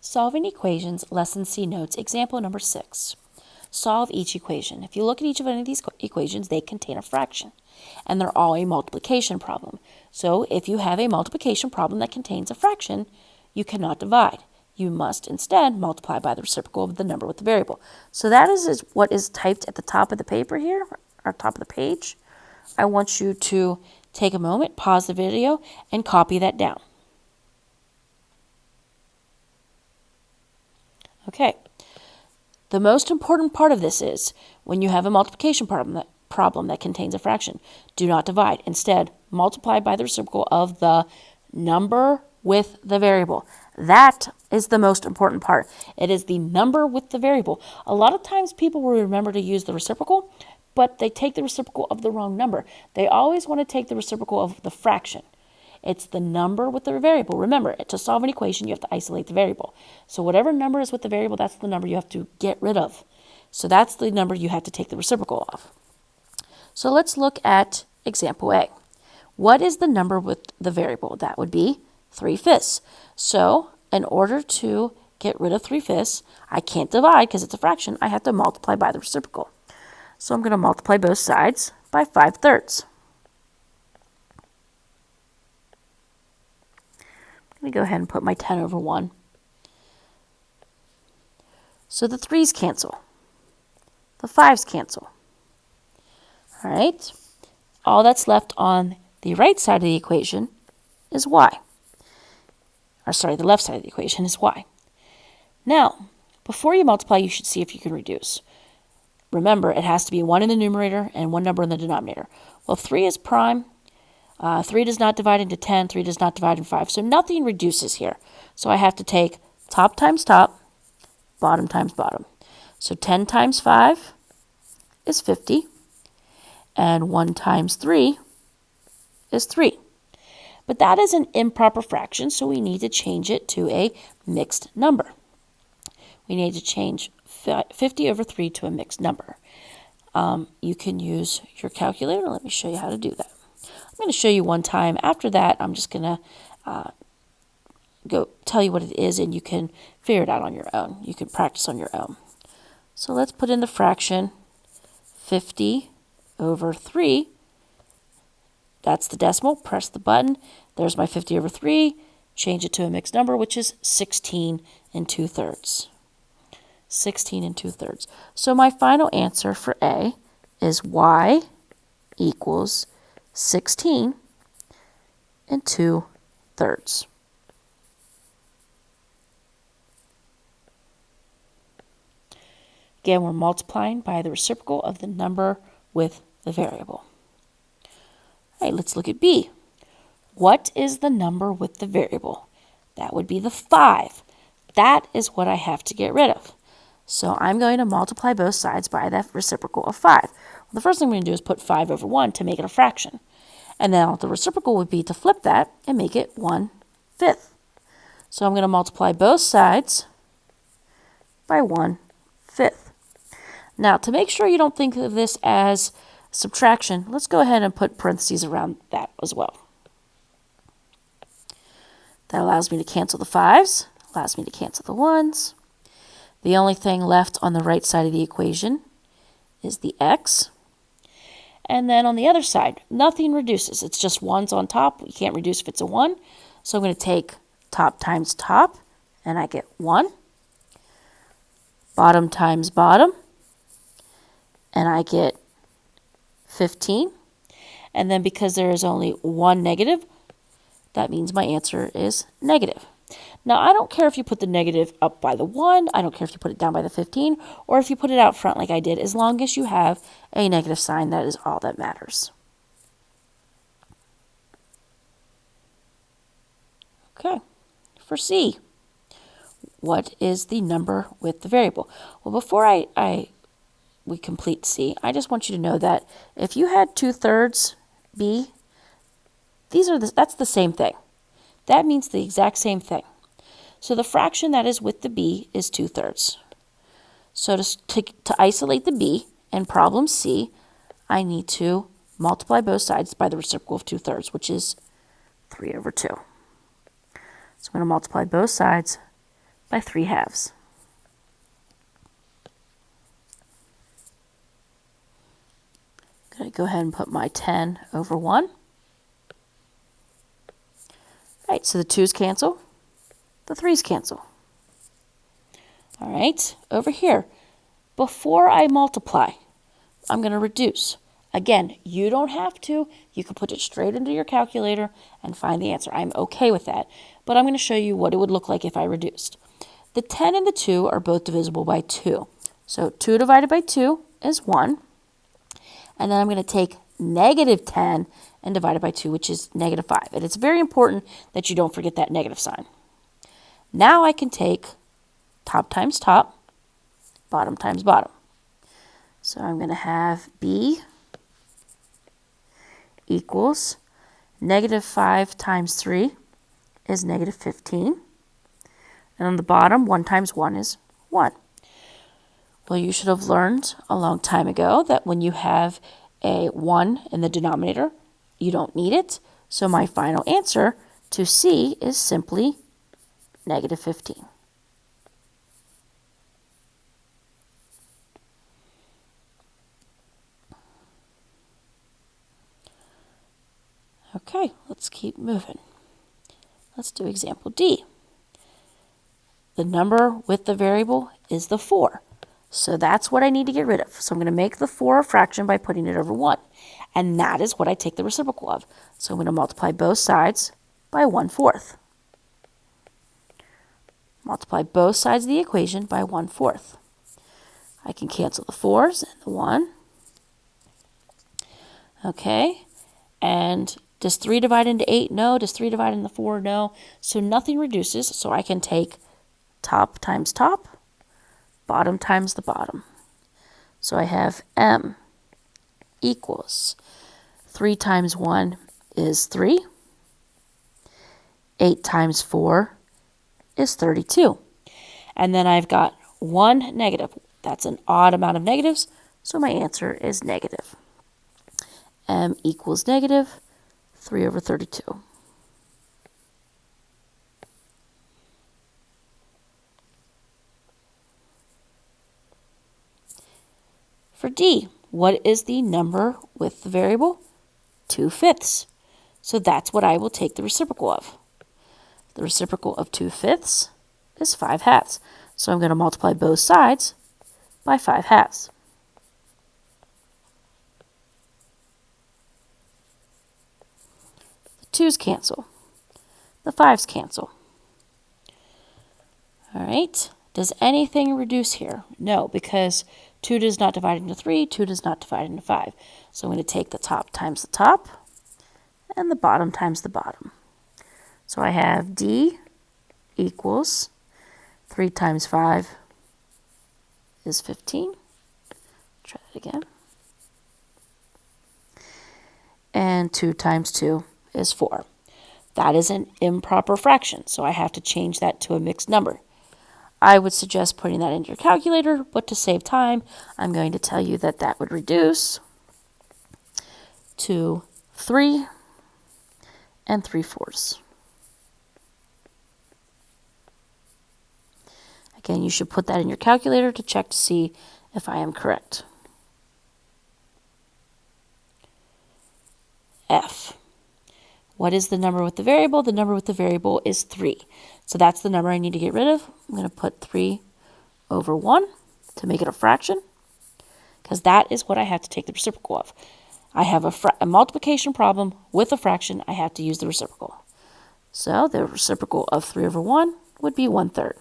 Solving equations, lesson C notes, example number 6. Solve each equation. If you look at each of any of these equations, they contain a fraction, and they're all a multiplication problem. So if you have a multiplication problem that contains a fraction, you cannot divide. You must instead multiply by the reciprocal of the number with the variable. So that is what is typed at the top of the paper here, or top of the page. I want you to take a moment, pause the video, and copy that down. Okay, the most important part of this is when you have a multiplication problem that contains a fraction, do not divide. Instead, multiply by the reciprocal of the number with the variable. That is the most important part. It is the number with the variable. A lot of times people will remember to use the reciprocal, but they take the reciprocal of the wrong number. They always want to take the reciprocal of the fraction. It's the number with the variable. Remember, to solve an equation, you have to isolate the variable. So whatever number is with the variable, that's the number you have to get rid of. So that's the number you have to take the reciprocal of. So let's look at example A. What is the number with the variable? That would be 3/5. So in order to get rid of 3/5, I can't divide because it's a fraction. I have to multiply by the reciprocal. So I'm going to multiply both sides by 5/3. Let me go ahead and put my 10 over 1. So the 3's cancel. The 5's cancel. All right. All that's left on the right side of the equation is y. Or sorry, the left side of the equation is y. Now, before you multiply, you should see if you can reduce. Remember, it has to be 1 in the numerator and 1 number in the denominator. Well, if 3 is prime, 3 does not divide into 10, 3 does not divide into 5. So nothing reduces here. So I have to take top times top, bottom times bottom. So 10 times 5 is 50, and 1 times 3 is 3. But that is an improper fraction, so we need to change it to a mixed number. We need to change 50 over 3 to a mixed number. You can use your calculator. Let me show you how to do that. I'm going to show you one time. After that, I'm just going to go tell you what it is, and you can figure it out on your own. You can practice on your own. So let's put in the fraction 50 over 3. That's the decimal. Press the button. There's my 50 over 3. Change it to a mixed number, which is 16 2/3. 16 2/3. So my final answer for A is y equals 16 2/3. Again, we're multiplying by the reciprocal of the number with the variable. All right, let's look at B. What is the number with the variable? That would be the 5. That is what I have to get rid of. So I'm going to multiply both sides by the reciprocal of 5. Well, the first thing I'm going to do is put 5 over 1 to make it a fraction. And now the reciprocal would be to flip that and make it 1/5. So I'm going to multiply both sides by 1/5. Now, to make sure you don't think of this as subtraction, let's go ahead and put parentheses around that as well. That allows me to cancel the 5's, allows me to cancel the 1's. The only thing left on the right side of the equation is the x. And then on the other side, nothing reduces. It's just 1's on top. You can't reduce if it's a 1. So I'm going to take top times top, and I get 1. Bottom times bottom, and I get 15. And then because there is only one negative, that means my answer is negative. Now, I don't care if you put the negative up by the 1, I don't care if you put it down by the 15, or if you put it out front like I did. As long as you have a negative sign, that is all that matters. Okay, for C, what is the number with the variable? Well, before we complete C, I just want you to know that if you had 2/3 B, that's the same thing. That means the exact same thing. So the fraction that is with the B is 2/3. So to isolate the B in problem C, I need to multiply both sides by the reciprocal of 2/3, which is 3/2. So I'm going to multiply both sides by 3/2. I'm going to go ahead and put my 10 over 1. All right, so the 2's cancel, the 3's cancel. All right, over here, before I multiply, I'm going to reduce. Again, you don't have to. You can put it straight into your calculator and find the answer. I'm okay with that, but I'm going to show you what it would look like if I reduced. The 10 and the 2 are both divisible by 2. So 2 divided by 2 is 1. And then I'm going to take negative 10 and divide it by 2, which is negative 5. And it's very important that you don't forget that negative sign. Now I can take top times top, bottom times bottom. So I'm going to have B equals negative 5 times 3 is negative 15. And on the bottom, 1 times 1 is 1. Well, you should have learned a long time ago that when you have a 1 in the denominator, you don't need it. So my final answer to C is simply negative 15. Okay, let's keep moving. Let's do example D. The number with the variable is the 4. So that's what I need to get rid of. So I'm going to make the 4 a fraction by putting it over 1. And that is what I take the reciprocal of. So I'm going to multiply both sides by 1/4. Multiply both sides of the equation by 1/4. I can cancel the 4's and the 1. Okay, and does 3 divide into 8? No. Does 3 divide into 4? No. So nothing reduces, so I can take top times top, bottom times the bottom. So I have M equals 3 times 1 is 3. 8 times 4 is 32. And then I've got 1 negative. That's an odd amount of negatives, so my answer is negative. M equals negative 3 over 32. For D, what is the number with the variable? 2/5. So that's what I will take the reciprocal of. The reciprocal of 2/5 is 5/2. So I'm going to multiply both sides by 5/2. The 2's cancel. The 5's cancel. All right. Does anything reduce here? No, because 2 does not divide into 3, 2 does not divide into 5. So I'm going to take the top times the top and the bottom times the bottom. So I have D equals 3 times 5 is 15. Try that again. And 2 times 2 is 4. That is an improper fraction, so I have to change that to a mixed number. I would suggest putting that into your calculator, but to save time, I'm going to tell you that that would reduce to 3 3/4. Again, you should put that in your calculator to check to see if I am correct. F. What is the number with the variable? The number with the variable is 3. So that's the number I need to get rid of. I'm going to put 3 over 1 to make it a fraction, because that is what I have to take the reciprocal of. I have a multiplication problem with a fraction. I have to use the reciprocal. So the reciprocal of 3 over 1 would be 1/3.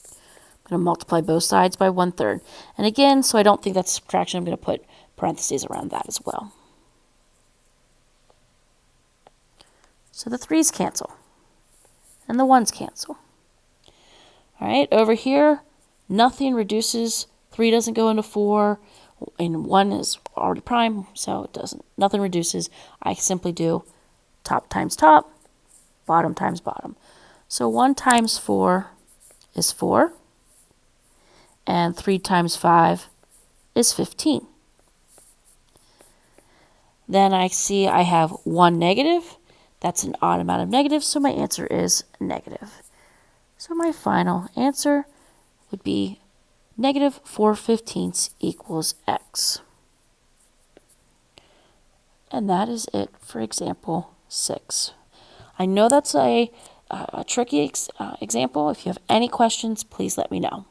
I'm going to multiply both sides by 1/3. And again, so I don't think that's subtraction, I'm going to put parentheses around that as well. So the 3's cancel, and the 1's cancel. All right, over here, nothing reduces. 3 doesn't go into 4, and 1 is already prime, so it doesn't. Nothing reduces. I simply do top times top, bottom times bottom. So 1 times 4 is 4, and 3 times 5 is 15. Then I see I have 1 negative. That's an odd amount of negatives, so my answer is negative. So my final answer would be negative 4/15 equals x. And that is it for example 6. I know that's a tricky example. If you have any questions, please let me know.